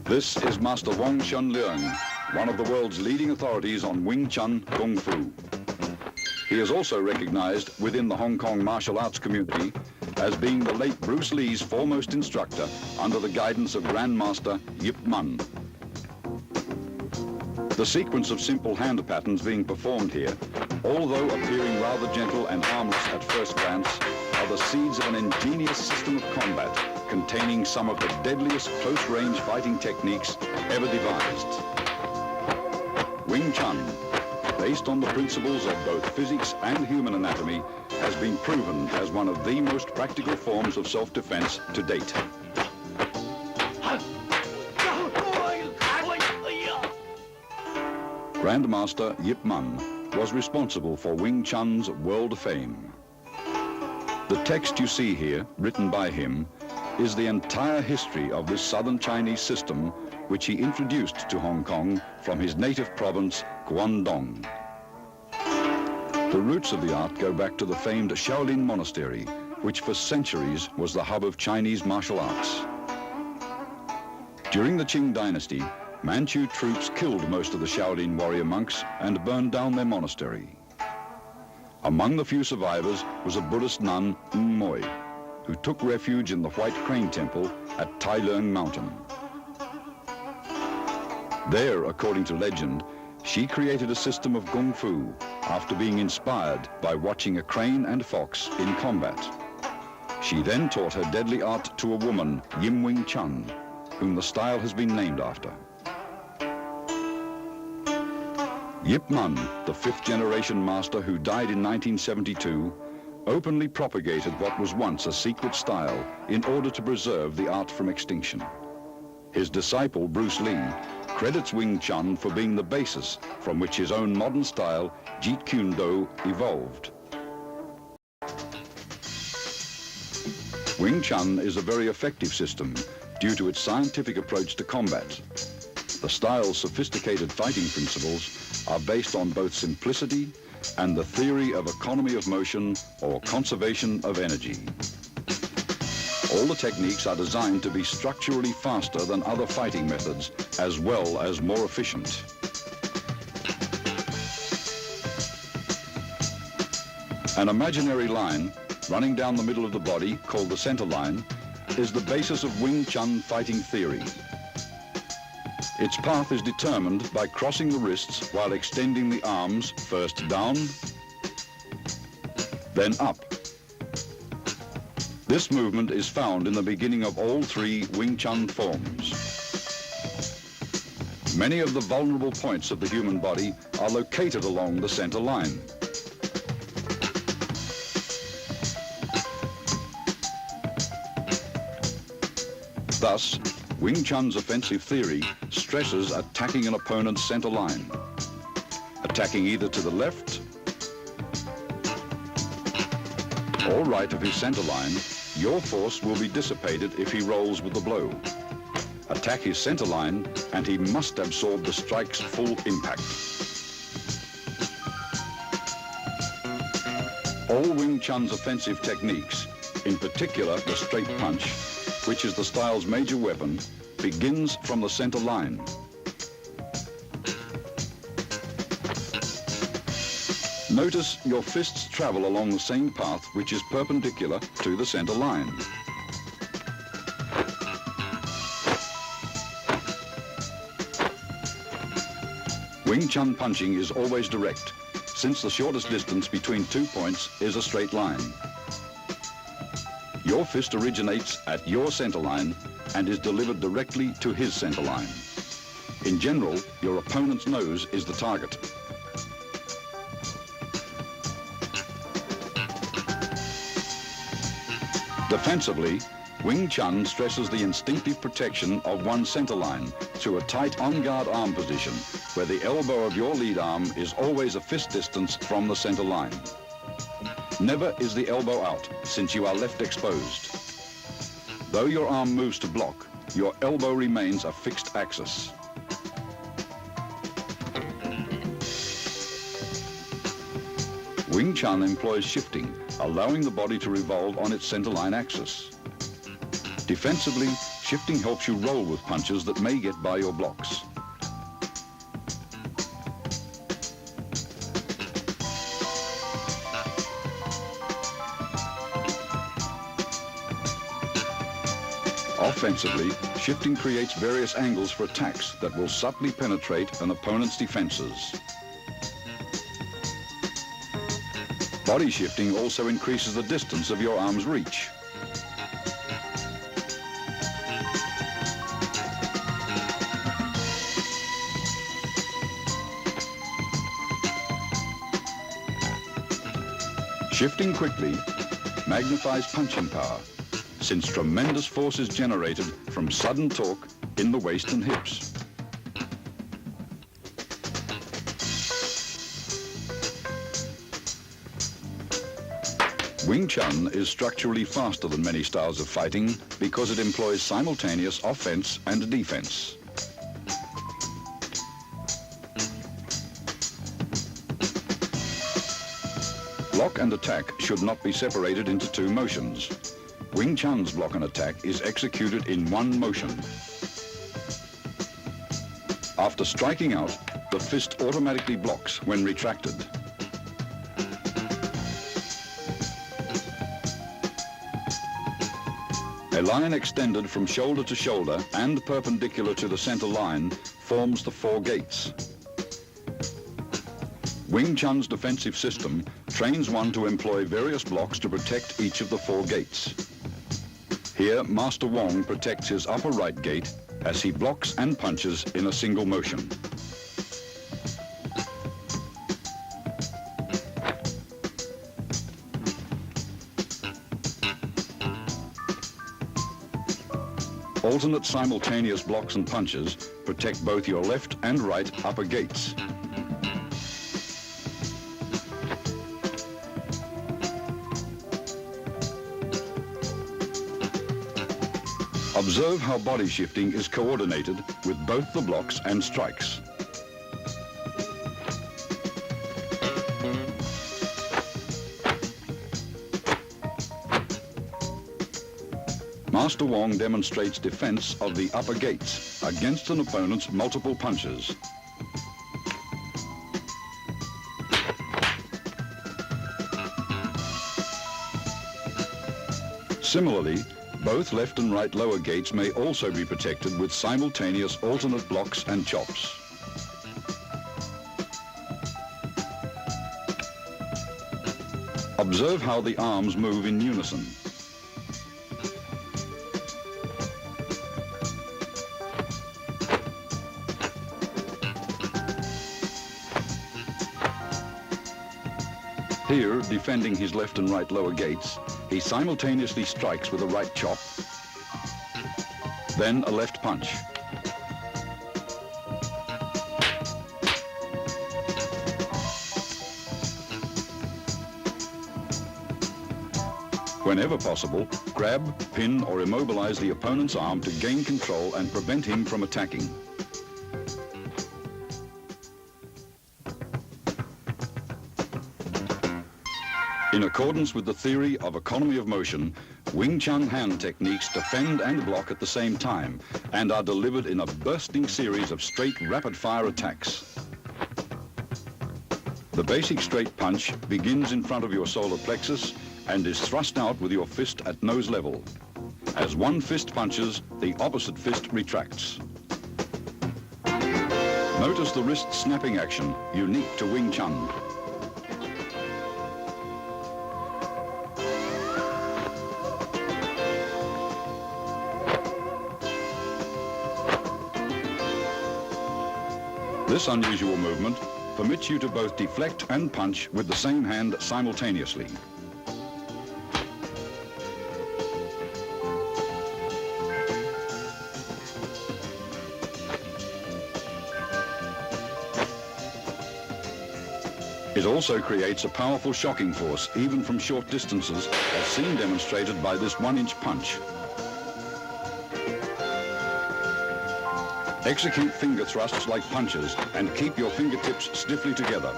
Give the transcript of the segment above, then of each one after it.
This is Master Wong Chun Leung, one of the world's leading authorities on Wing Chun Kung Fu. He is also recognized within the Hong Kong martial arts community as being the late Bruce Lee's foremost instructor under the guidance of Grandmaster Yip Man. The sequence of simple hand patterns being performed here, although appearing rather gentle and harmless at first glance, are the seeds of an ingenious system of combat containing some of the deadliest close-range fighting techniques ever devised. Wing Chun, based on the principles of both physics and human anatomy, has been proven as one of the most practical forms of self-defense to date. Grandmaster Yip Man was responsible for Wing Chun's world fame. The text you see here, written by him, is the entire history of this southern Chinese system which he introduced to Hong Kong from his native province, Guangdong. The roots of the art go back to the famed Shaolin Monastery, which for centuries was the hub of Chinese martial arts. During the Qing dynasty, Manchu troops killed most of the Shaolin warrior monks and burned down their monastery. Among the few survivors was a Buddhist nun, Moy, who took refuge in the White Crane Temple at Tai Leung Mountain. There, according to legend, she created a system of Kung Fu after being inspired by watching a crane and fox in combat. She then taught her deadly art to a woman, Yim Wing Chun, whom the style has been named after. Yip Man, the fifth-generation master who died in 1972, openly propagated what was once a secret style in order to preserve the art from extinction. His disciple, Bruce Lee, credits Wing Chun for being the basis from which his own modern style, Jeet Kune Do, evolved. Wing Chun is a very effective system due to its scientific approach to combat. The style's sophisticated fighting principles are based on both simplicity and the theory of economy of motion or conservation of energy. All the techniques are designed to be structurally faster than other fighting methods, as well as more efficient. An imaginary line running down the middle of the body, called the center line, is the basis of Wing Chun fighting theory. Its path is determined by crossing the wrists while extending the arms first down, then up. This movement is found in the beginning of all three Wing Chun forms. Many of the vulnerable points of the human body are located along the center line. Thus, Wing Chun's offensive theory stresses attacking an opponent's center line, attacking either to the left or right of his center line. Your force will be dissipated if he rolls with the blow. Attack his center line and he must absorb the strike's full impact. All Wing Chun's offensive techniques, in particular the straight punch, which is the style's major weapon, begins from the center line. Notice your fists travel along the same path which is perpendicular to the center line. Wing Chun punching is always direct, since the shortest distance between 2 points is a straight line. Your fist originates at your center line and is delivered directly to his center line. In general, your opponent's nose is the target. Defensively, Wing Chun stresses the instinctive protection of one's center line through a tight on-guard arm position where the elbow of your lead arm is always a fist distance from the center line. Never is the elbow out, since you are left exposed. Though your arm moves to block, your elbow remains a fixed axis. Wing Chun employs shifting, allowing the body to revolve on its center line axis. Defensively, shifting helps you roll with punches that may get by your blocks. Offensively, shifting creates various angles for attacks that will subtly penetrate an opponent's defenses. Body shifting also increases the distance of your arm's reach. Shifting quickly magnifies punching power, since tremendous force is generated from sudden torque in the waist and hips. Wing Chun is structurally faster than many styles of fighting because it employs simultaneous offense and defense. Block and attack should not be separated into two motions. Wing Chun's block and attack is executed in one motion. After striking out, the fist automatically blocks when retracted. A line extended from shoulder to shoulder and perpendicular to the center line forms the four gates. Wing Chun's defensive system trains one to employ various blocks to protect each of the four gates. Here, Master Wong protects his upper right gate as he blocks and punches in a single motion. Alternate simultaneous blocks and punches protect both your left and right upper gates. Observe how body shifting is coordinated with both the blocks and strikes. Master Wong demonstrates defense of the upper gates against an opponent's multiple punches. Similarly, both left and right lower gates may also be protected with simultaneous alternate blocks and chops. Observe how the arms move in unison. Here, defending his left and right lower gates, he simultaneously strikes with a right chop, then a left punch. Whenever possible, grab, pin, or immobilize the opponent's arm to gain control and prevent him from attacking. In accordance with the theory of economy of motion, Wing Chun hand techniques defend and block at the same time and are delivered in a bursting series of straight rapid-fire attacks. The basic straight punch begins in front of your solar plexus and is thrust out with your fist at nose level. As one fist punches, the opposite fist retracts. Notice the wrist snapping action, unique to Wing Chun. This unusual movement permits you to both deflect and punch with the same hand simultaneously. It also creates a powerful shocking force, even from short distances, as seen demonstrated by this 1-inch punch. Execute finger thrusts like punches and keep your fingertips stiffly together.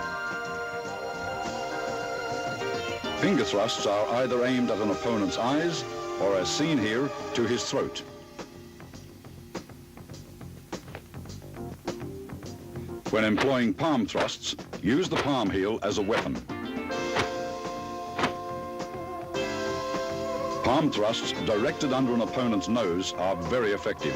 Finger thrusts are either aimed at an opponent's eyes or, as seen here, to his throat. When employing palm thrusts, use the palm heel as a weapon. Palm thrusts directed under an opponent's nose are very effective.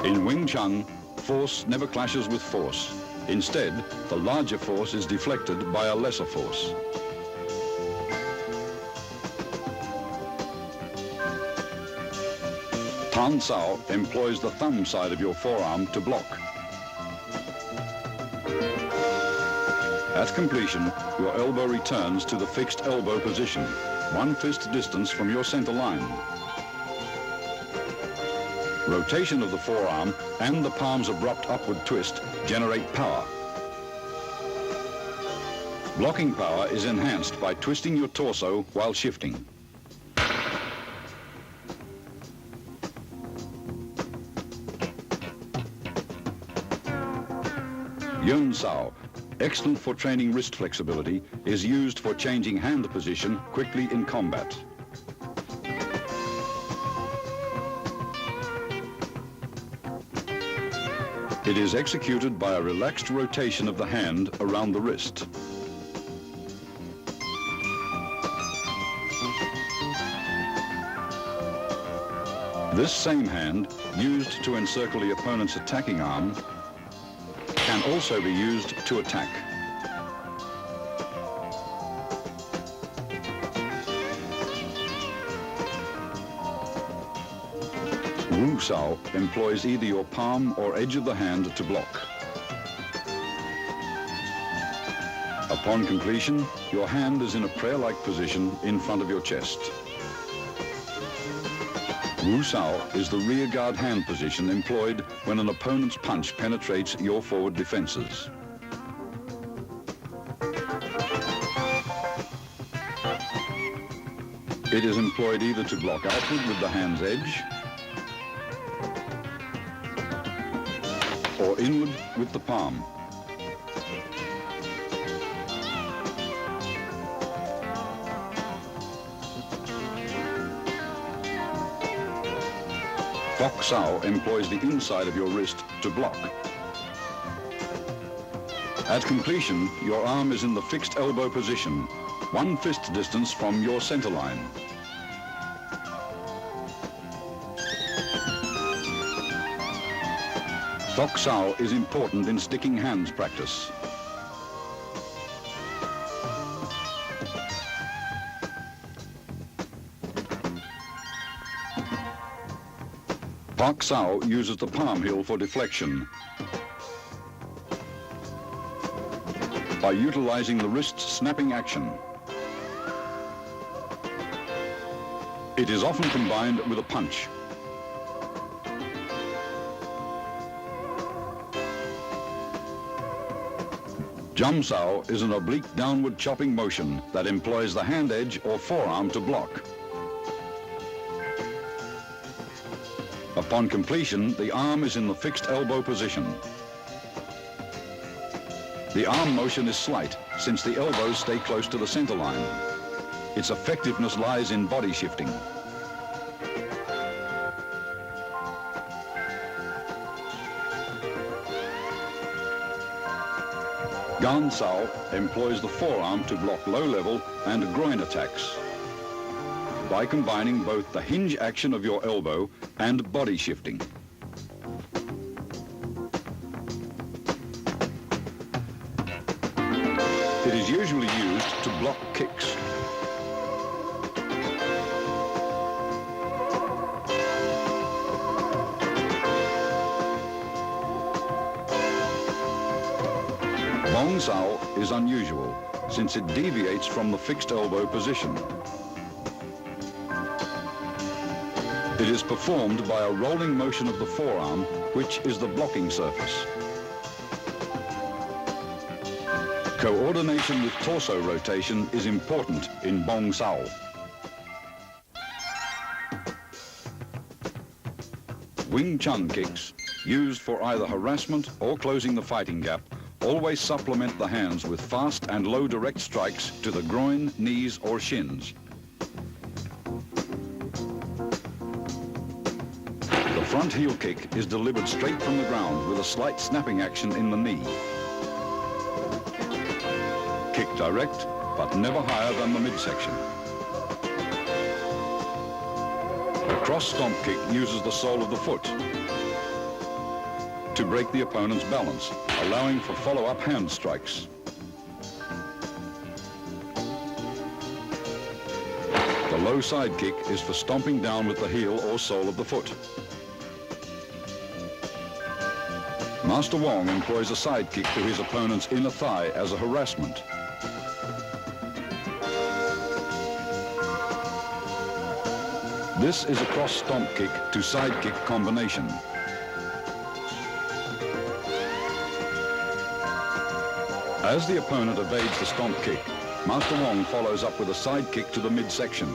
In Wing Chun, force never clashes with force. Instead, the larger force is deflected by a lesser force. Tan Sao employs the thumb side of your forearm to block. At completion, your elbow returns to the fixed elbow position, 1 fist distance from your center line. Rotation of the forearm and the palm's abrupt upward twist generate power. Blocking power is enhanced by twisting your torso while shifting. Yun Sao, excellent for training wrist flexibility, is used for changing hand position quickly in combat. It is executed by a relaxed rotation of the hand around the wrist. This same hand, used to encircle the opponent's attacking arm, can also be used to attack. Wu Sao employs either your palm or edge of the hand to block. Upon completion, your hand is in a prayer-like position in front of your chest. Wu Sao is the rear guard hand position employed when an opponent's punch penetrates your forward defenses. It is employed either to block outward with the hand's edge or inward with the palm. Bok Sao employs the inside of your wrist to block. At completion, your arm is in the fixed elbow position, 1 fist distance from your center line. Bok Sao is important in sticking hands practice. Bok Sao uses the palm heel for deflection by utilizing the wrist's snapping action. It is often combined with a punch. Jum Sao is an oblique downward chopping motion that employs the hand edge or forearm to block. Upon completion, the arm is in the fixed elbow position. The arm motion is slight, since the elbows stay close to the center line. Its effectiveness lies in body shifting. Gan Sao employs the forearm to block low-level and groin attacks by combining both the hinge action of your elbow and body shifting. It is usually used to block kicks. Bong Sao is unusual since it deviates from the fixed elbow position. It is performed by a rolling motion of the forearm, which is the blocking surface. Coordination with torso rotation is important in Bong Sao. Wing Chun kicks, used for either harassment or closing the fighting gap, always supplement the hands with fast and low direct strikes to the groin, knees or shins. The front heel kick is delivered straight from the ground with a slight snapping action in the knee. Kick direct, but never higher than the midsection. The cross stomp kick uses the sole of the foot to break the opponent's balance, allowing for follow-up hand strikes. The low side kick is for stomping down with the heel or sole of the foot. Master Wong employs a side kick to his opponent's inner thigh as a harassment. This is a cross stomp kick to side kick combination. As the opponent evades the stomp kick, Master Wong follows up with a side kick to the midsection.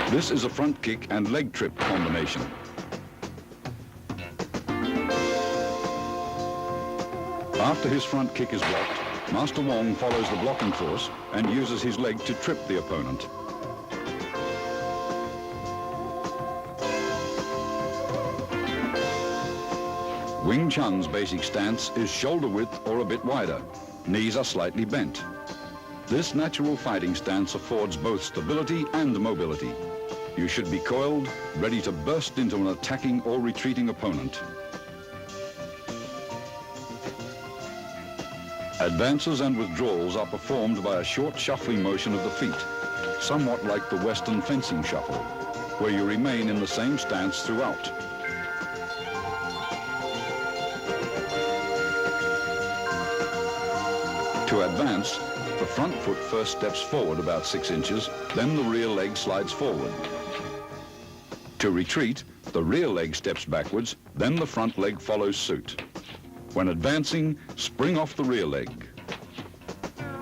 This is a front kick and leg trip combination. After his front kick is blocked, Master Wong follows the blocking force and uses his leg to trip the opponent. Wing Chun's basic stance is shoulder width or a bit wider. Knees are slightly bent. This natural fighting stance affords both stability and mobility. You should be coiled, ready to burst into an attacking or retreating opponent. Advances and withdrawals are performed by a short shuffling motion of the feet, somewhat like the Western fencing shuffle, where you remain in the same stance throughout. To advance, the front foot first steps forward about 6 inches, then the rear leg slides forward. To retreat, the rear leg steps backwards, then the front leg follows suit. When advancing, spring off the rear leg.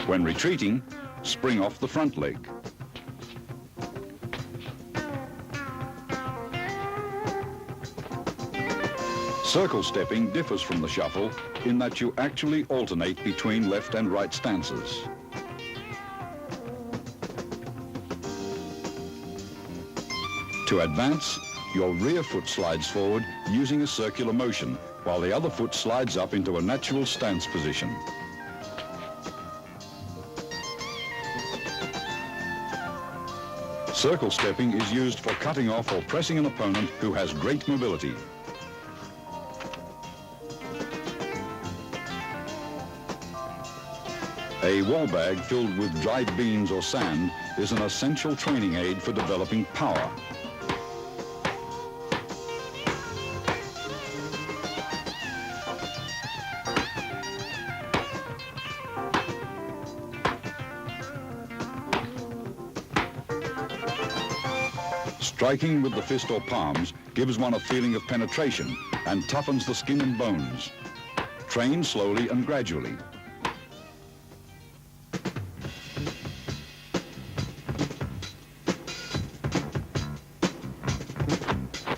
When retreating, spring off the front leg. Circle stepping differs from the shuffle in that you actually alternate between left and right stances. To advance, your rear foot slides forward using a circular motion, while the other foot slides up into a natural stance position. Circle stepping is used for cutting off or pressing an opponent who has great mobility. A wall bag filled with dried beans or sand is an essential training aid for developing power. Striking with the fist or palms gives one a feeling of penetration and toughens the skin and bones. Train slowly and gradually.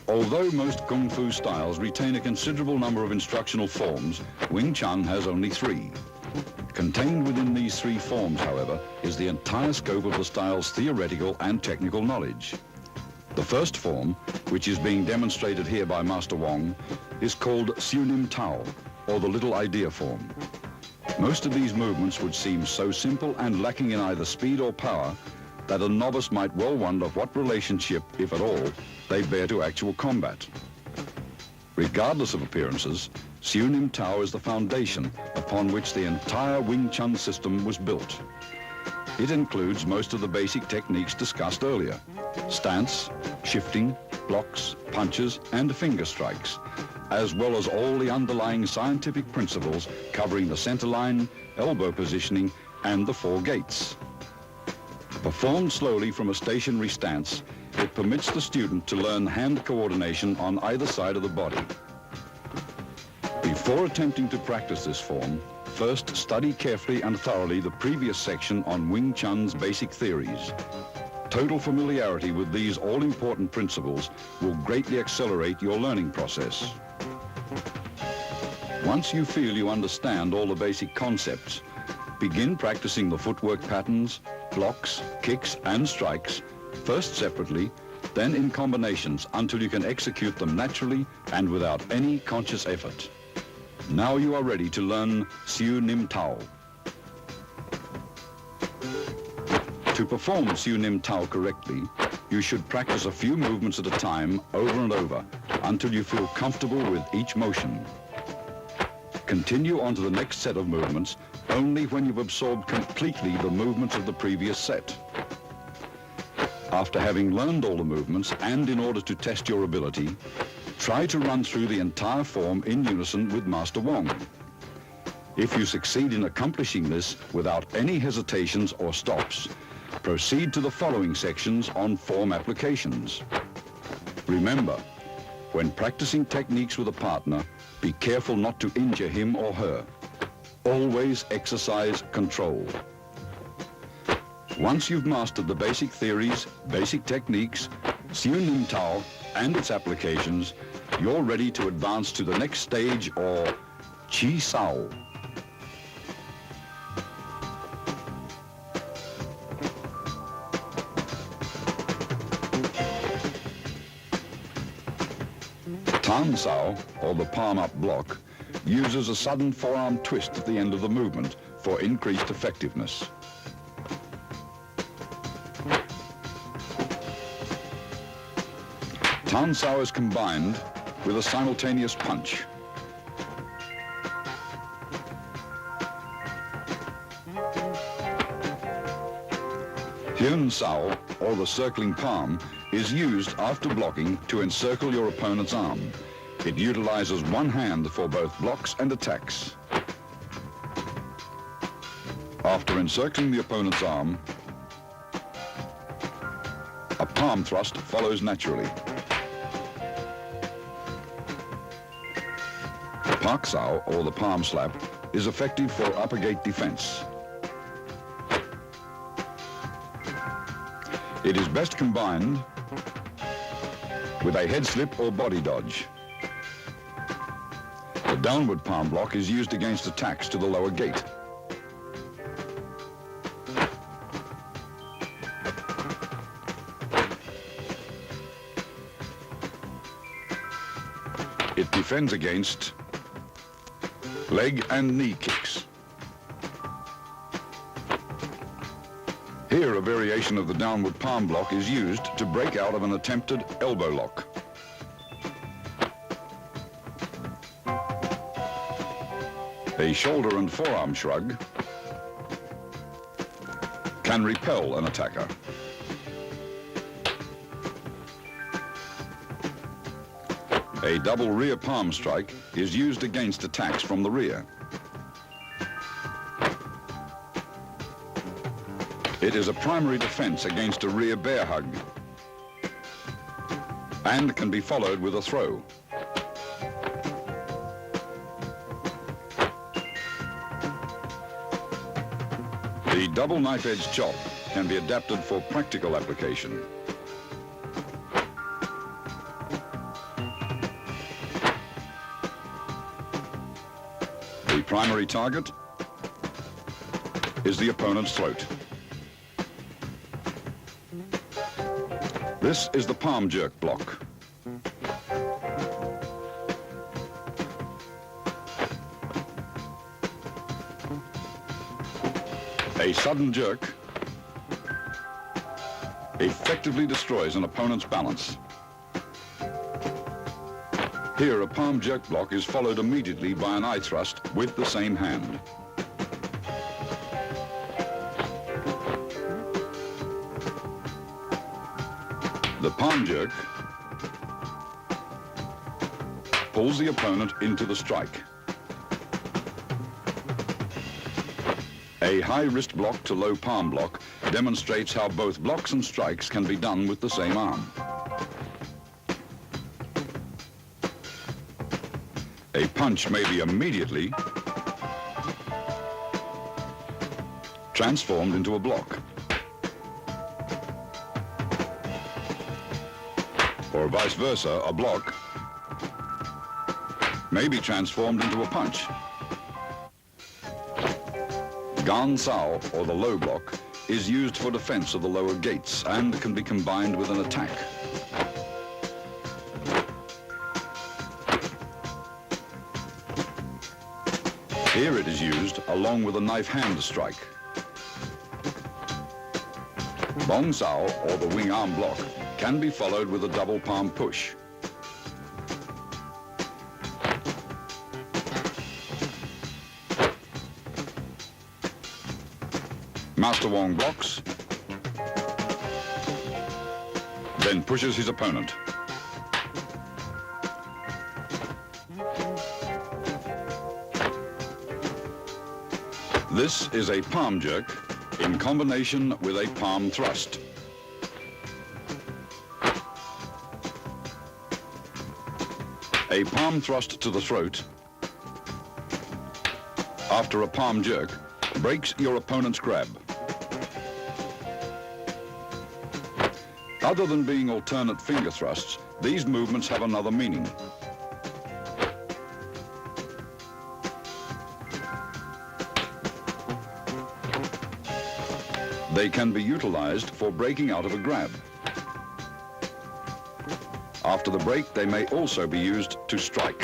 Although most Kung Fu styles retain a considerable number of instructional forms, Wing Chun has only 3. Contained within these 3 forms, however, is the entire scope of the style's theoretical and technical knowledge. The first form, which is being demonstrated here by Master Wong, is called Chun, or the Little Idea form. Most of these movements would seem so simple and lacking in either speed or power that a novice might well wonder what relationship, if at all, they bear to actual combat. Regardless of appearances, Chun is the foundation upon which the entire Wing Chun system was built. It includes most of the basic techniques discussed earlier: stance, shifting, blocks, punches, and finger strikes, as well as all the underlying scientific principles covering the center line, elbow positioning, and the 4 gates. Performed slowly from a stationary stance, it permits the student to learn hand coordination on either side of the body. Before attempting to practice this form, first study carefully and thoroughly the previous section on Wing Chun's basic theories. Total familiarity with these all-important principles will greatly accelerate your learning process. Once you feel you understand all the basic concepts, begin practicing the footwork patterns, blocks, kicks and strikes, first separately, then in combinations until you can execute them naturally and without any conscious effort. Now you are ready to learn Siu Nim Tao. To perform Siu Nim Tao correctly, you should practice a few movements at a time over and over until you feel comfortable with each motion. Continue on to the next set of movements only when you've absorbed completely the movements of the previous set. After having learned all the movements and in order to test your ability, try to run through the entire form in unison with Master Wong. If you succeed in accomplishing this without any hesitations or stops, proceed to the following sections on form applications. Remember, when practicing techniques with a partner, be careful not to injure him or her. Always exercise control. Once you've mastered the basic theories, basic techniques, Siu Nim Tao and its applications, you're ready to advance to the next stage, or Chi Sao. Tan Sao, or the palm-up block, uses a sudden forearm twist at the end of the movement for increased effectiveness. Tan Sao is combined with a simultaneous punch. Hyun Sao, or the circling palm, is used after blocking to encircle your opponent's arm. It utilizes one hand for both blocks and attacks. After encircling the opponent's arm, a palm thrust follows naturally. Pak Sao, or the palm slap, is effective for upper gate defense. It is best combined with a head slip or body dodge. The downward palm block is used against attacks to the lower gate. It defends against leg and knee kicks. Here, a variation of the downward palm block is used to break out of an attempted elbow lock. A shoulder and forearm shrug can repel an attacker. A double rear palm strike is used against attacks from the rear. It is a primary defense against a rear bear hug and can be followed with a throw. The double knife-edge chop can be adapted for practical application. The primary target is the opponent's throat. This is the palm jerk block. A sudden jerk effectively destroys an opponent's balance. Here, a palm jerk block is followed immediately by an eye thrust with the same hand. The palm jerk pulls the opponent into the strike. A high wrist block to low palm block demonstrates how both blocks and strikes can be done with the same arm. A punch may be immediately transformed into a block. or vice versa, a block may be transformed into a punch. Gan Sao, or the low block, is used for defense of the lower gates and can be combined with an attack. Here it is used along with a knife hand strike. Bong Sao, or the wing arm block, can be followed with a double palm push. Master Wong blocks, then pushes his opponent. This is a palm jerk in combination with a palm thrust. A palm thrust to the throat after a palm jerk breaks your opponent's grab. Other than being alternate finger thrusts, these movements have another meaning. They can be utilized for breaking out of a grab. After the break, they may also be used to strike.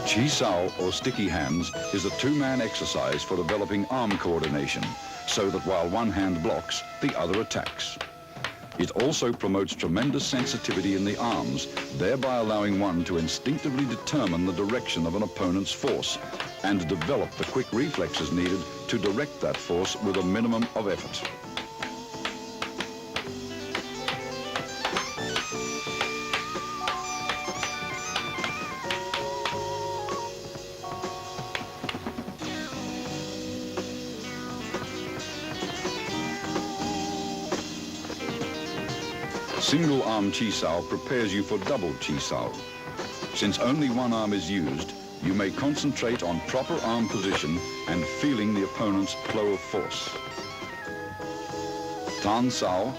Chi Sao, or sticky hands, is a two-man exercise for developing arm coordination, so that while one hand blocks, the other attacks. It also promotes tremendous sensitivity in the arms, thereby allowing one to instinctively determine the direction of an opponent's force and develop the quick reflexes needed to direct that force with a minimum of effort. Single arm Chi Sao prepares you for double Chi Sao. Since only one arm is used, you may concentrate on proper arm position and feeling the opponent's flow of force. Tan Sao,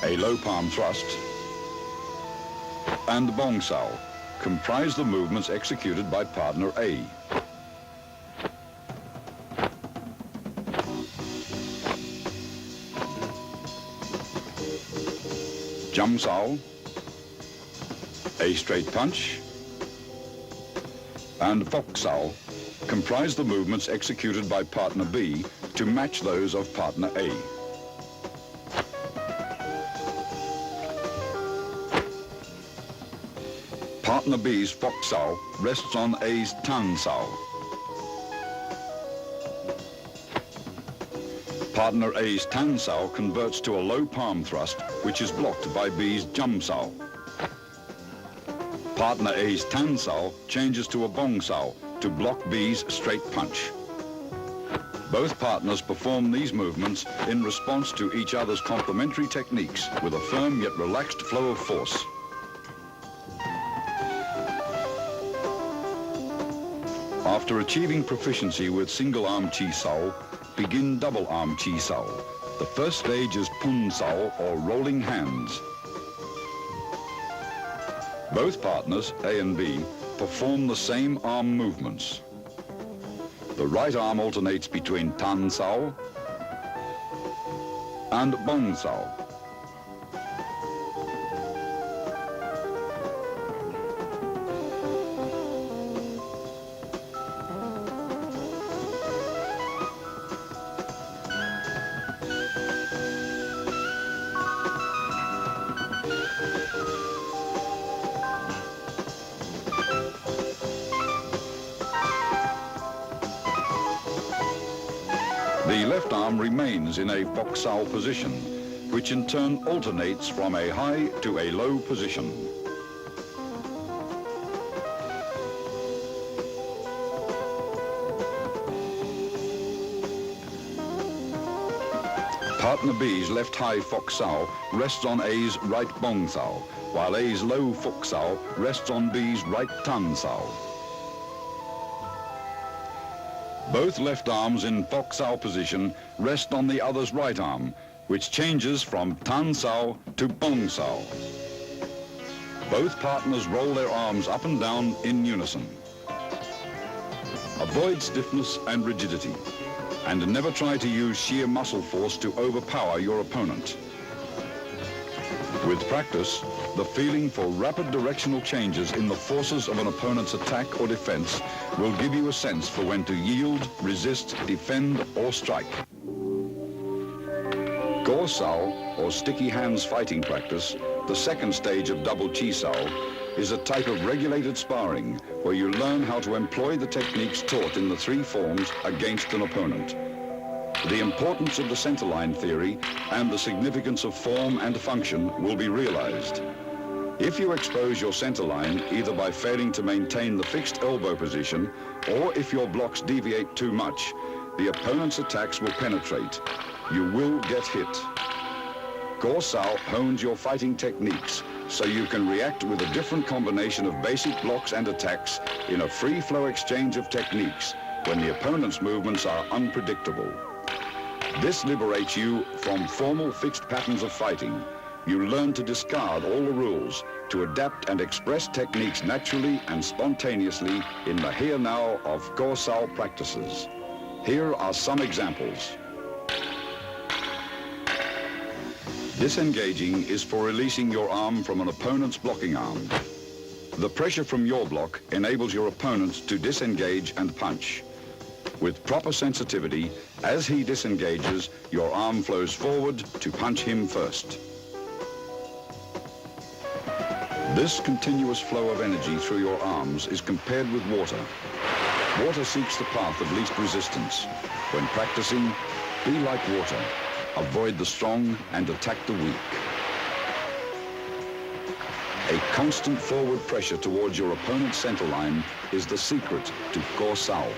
a low palm thrust, and Bong Sao comprise the movements executed by partner A. Jum Sao, a straight punch, and Fok Sao comprise the movements executed by partner B to match those of partner A. Partner B's Fok Sao rests on A's Tan Sao. Partner A's Tan Sao converts to a low palm thrust, which is blocked by B's Jum Sao. Partner A's Tan Sao changes to a Bong Sao to block B's straight punch. Both partners perform these movements in response to each other's complementary techniques with a firm yet relaxed flow of force. After achieving proficiency with single arm Chi Sao, begin double arm Chi Sao. The first stage is Pun Sao, or rolling hands. Both partners, A and B, perform the same arm movements. The right arm alternates between Tan Sao and Bong Sao. The left arm remains in a Fok Sao position, which in turn alternates from a high to a low position. Partner B's left high Fok Sao rests on A's right Bong Sao, while A's low Fok Sao rests on B's right Tan Sao. Both left arms in Fok Sao position rest on the other's right arm, which changes from Tan Sao to Bong Sao. Both partners roll their arms up and down in unison. Avoid stiffness and rigidity, and never try to use sheer muscle force to overpower your opponent. With practice, the feeling for rapid directional changes in the forces of an opponent's attack or defense will give you a sense for when to yield, resist, defend, or strike. Gor Sao, or sticky hands fighting practice, the second stage of double Chi Sao, is a type of regulated sparring where you learn how to employ the techniques taught in the three forms against an opponent. The importance of the centerline theory and the significance of form and function will be realized. If you expose your centerline either by failing to maintain the fixed elbow position or if your blocks deviate too much, the opponent's attacks will penetrate. You will get hit. Gor Sao hones your fighting techniques so you can react with a different combination of basic blocks and attacks in a free-flow exchange of techniques when the opponent's movements are unpredictable. This liberates you from formal fixed patterns of fighting. You learn to discard all the rules, to adapt and express techniques naturally and spontaneously in the here-now of Gor Sao practices. Here are some examples. Disengaging is for releasing your arm from an opponent's blocking arm. The pressure from your block enables your opponent to disengage and punch. With proper sensitivity, as he disengages, your arm flows forward to punch him first. This continuous flow of energy through your arms is compared with water. Water seeks the path of least resistance. When practicing, be like water. Avoid the strong and attack the weak. A constant forward pressure towards your opponent's centerline is the secret to Gor Sao.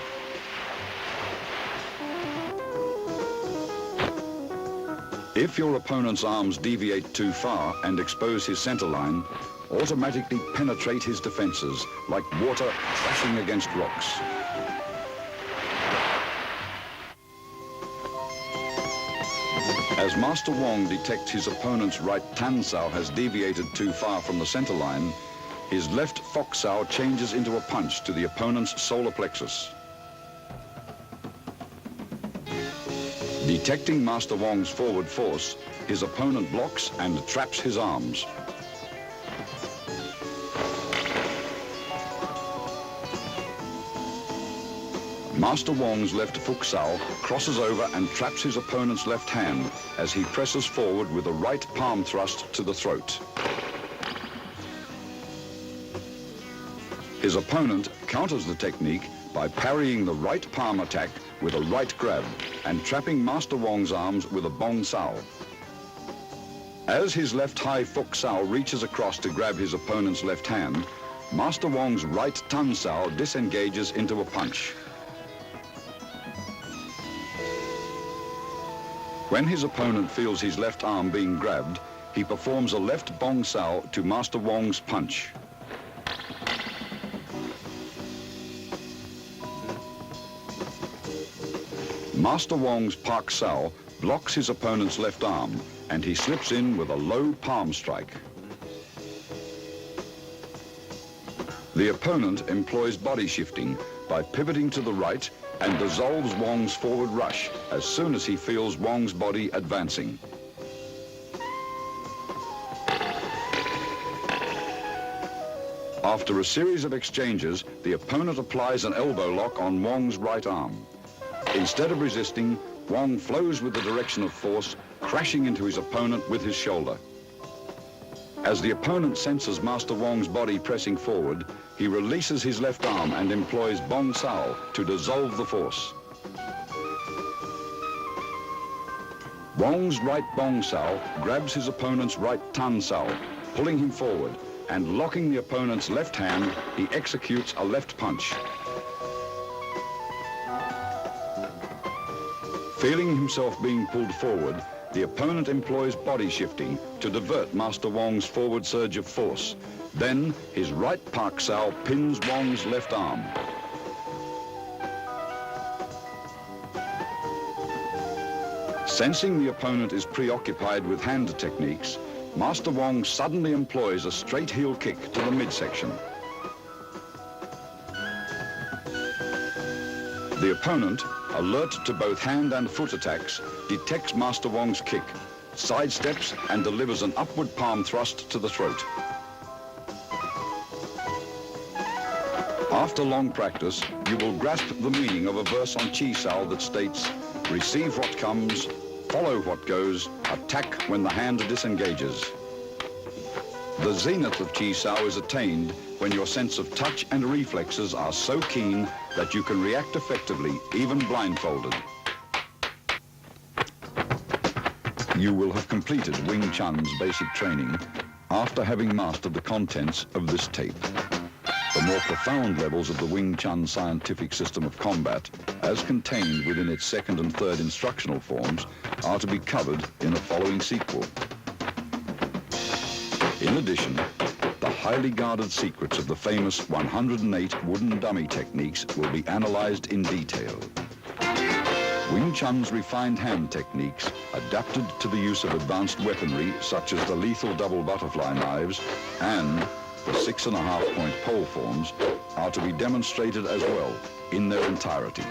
If your opponent's arms deviate too far and expose his centerline, automatically penetrate his defenses like water crashing against rocks. As Master Wong detects his opponent's right Tan Sao has deviated too far from the centerline, his left Fok Sao changes into a punch to the opponent's solar plexus. Detecting Master Wong's forward force, his opponent blocks and traps his arms. Master Wong's left Fok Sao crosses over and traps his opponent's left hand as he presses forward with a right palm thrust to the throat. His opponent counters the technique by parrying the right palm attack with a right grab and trapping Master Wong's arms with a Bong Sao. As his left high Fok Sao reaches across to grab his opponent's left hand, Master Wong's right Tan Sao disengages into a punch. When his opponent feels his left arm being grabbed, he performs a left Bong Sao to Master Wong's punch. Master Wong's Pak Sao blocks his opponent's left arm and he slips in with a low palm strike. The opponent employs body shifting by pivoting to the right and dissolves Wong's forward rush as soon as he feels Wong's body advancing. After a series of exchanges, the opponent applies an elbow lock on Wong's right arm. Instead of resisting, Wong flows with the direction of force, crashing into his opponent with his shoulder. As the opponent senses Master Wong's body pressing forward, he releases his left arm and employs Bong Sao to dissolve the force. Wong's right Bong Sao grabs his opponent's right Tan Sao, pulling him forward, and locking the opponent's left hand, he executes a left punch. Feeling himself being pulled forward, the opponent employs body shifting to divert Master Wong's forward surge of force. Then, his right Pak Sao pins Wong's left arm. Sensing the opponent is preoccupied with hand techniques, Master Wong suddenly employs a straight heel kick to the midsection. The opponent, alert to both hand and foot attacks, detects Master Wong's kick, sidesteps and delivers an upward palm thrust to the throat. After long practice, you will grasp the meaning of a verse on Chi Sao that states, "Receive what comes, follow what goes, attack when the hand disengages." The zenith of Chi Sao is attained when your sense of touch and reflexes are so keen that you can react effectively, even blindfolded. You will have completed Wing Chun's basic training after having mastered the contents of this tape. The more profound levels of the Wing Chun scientific system of combat, as contained within its second and third instructional forms, are to be covered in a following sequel. In addition, the highly guarded secrets of the famous 108 wooden dummy techniques will be analyzed in detail. Wing Chun's refined hand techniques, adapted to the use of advanced weaponry such as the lethal double butterfly knives and the 6.5-point pole forms, are to be demonstrated as well in their entirety.